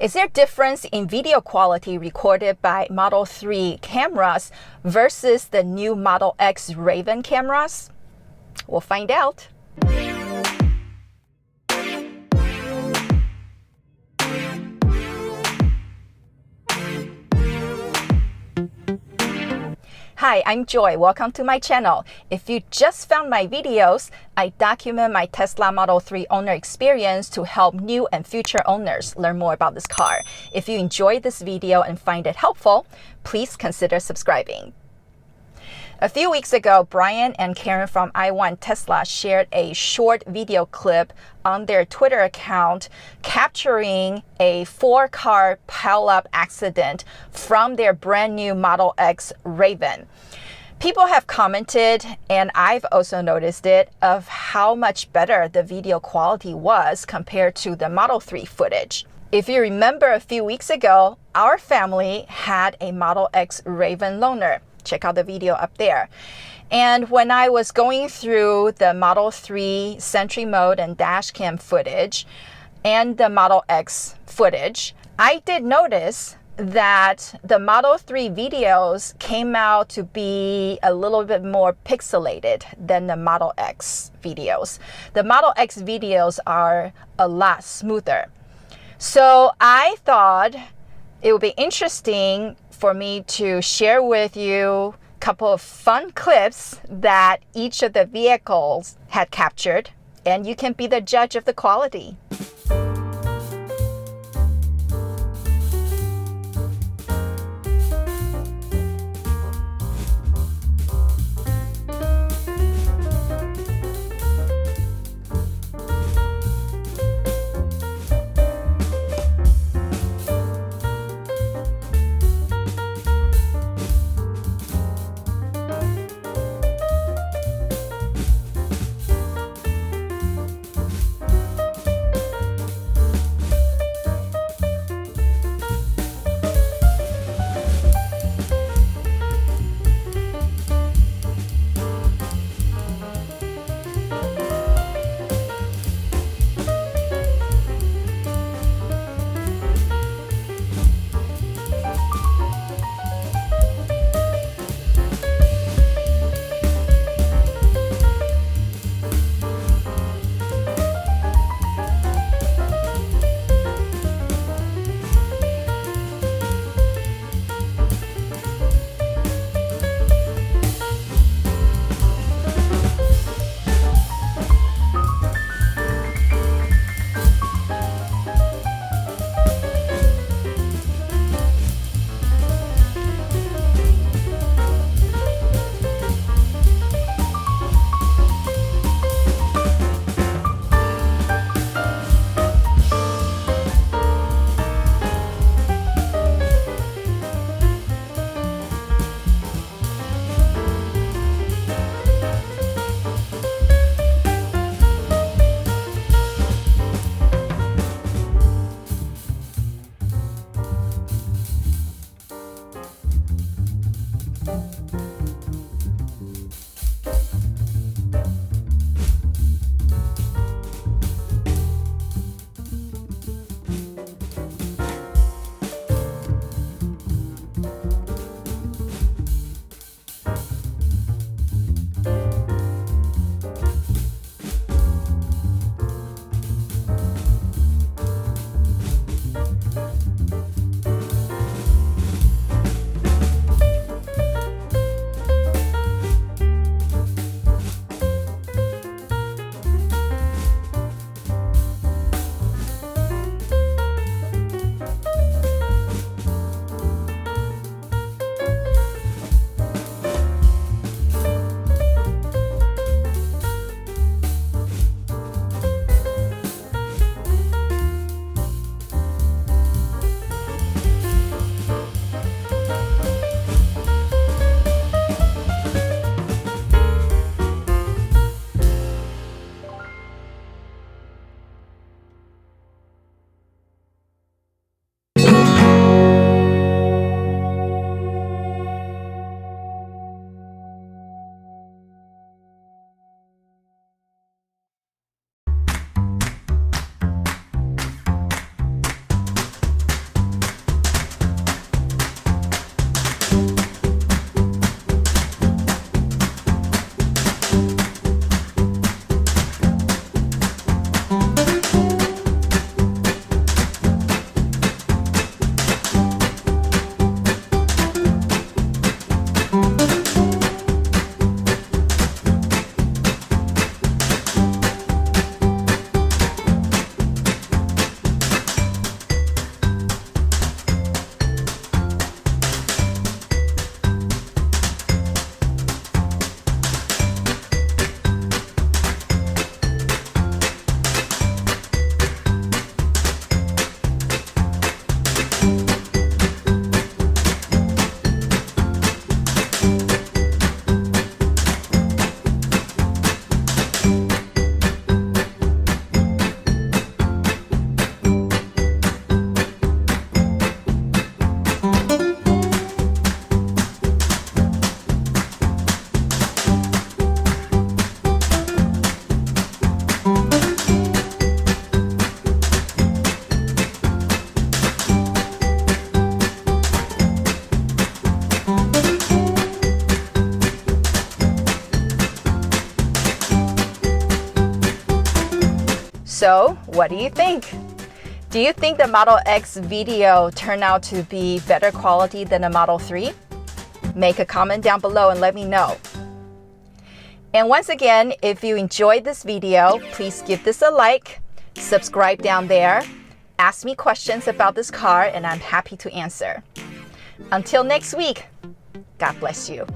Is there a difference in video quality recorded by Model 3 cameras versus the new Model X Raven cameras? We'll find out. Hi, I'm Joy. Welcome to my channel. If you just found my videos, I document my Tesla Model 3 owner experience to help new and future owners learn more about this car. If you enjoyed this video and find it helpful, please consider subscribing. A few weeks ago, Brian and Karen from I Want Tesla shared a short video clip on their Twitter account capturing a 4-car pileup accident from their brand new Model X Raven. People have commented, and I've also noticed it, of how much better the video quality was compared to the Model 3 footage. If you remember a few weeks ago, our family had a Model X Raven loaner. Check out the video up there. And when I was going through the Model 3 Sentry Mode and Dashcam footage and the Model X footage, I did notice that the Model 3 videos came out to be a little bit more pixelated than the Model X videos. The Model X videos are a lot smoother. So I thought it would be interesting for me to share with you a couple of fun clips that each of the vehicles had captured, and you can be the judge of the quality. So what do you think? Do you think the Model X video turned out to be better quality than the Model 3? Make a comment down below and let me know. And once again, if you enjoyed this video, please give this a like, subscribe down there, ask me questions about this car, and I'm happy to answer. Until next week, God bless you.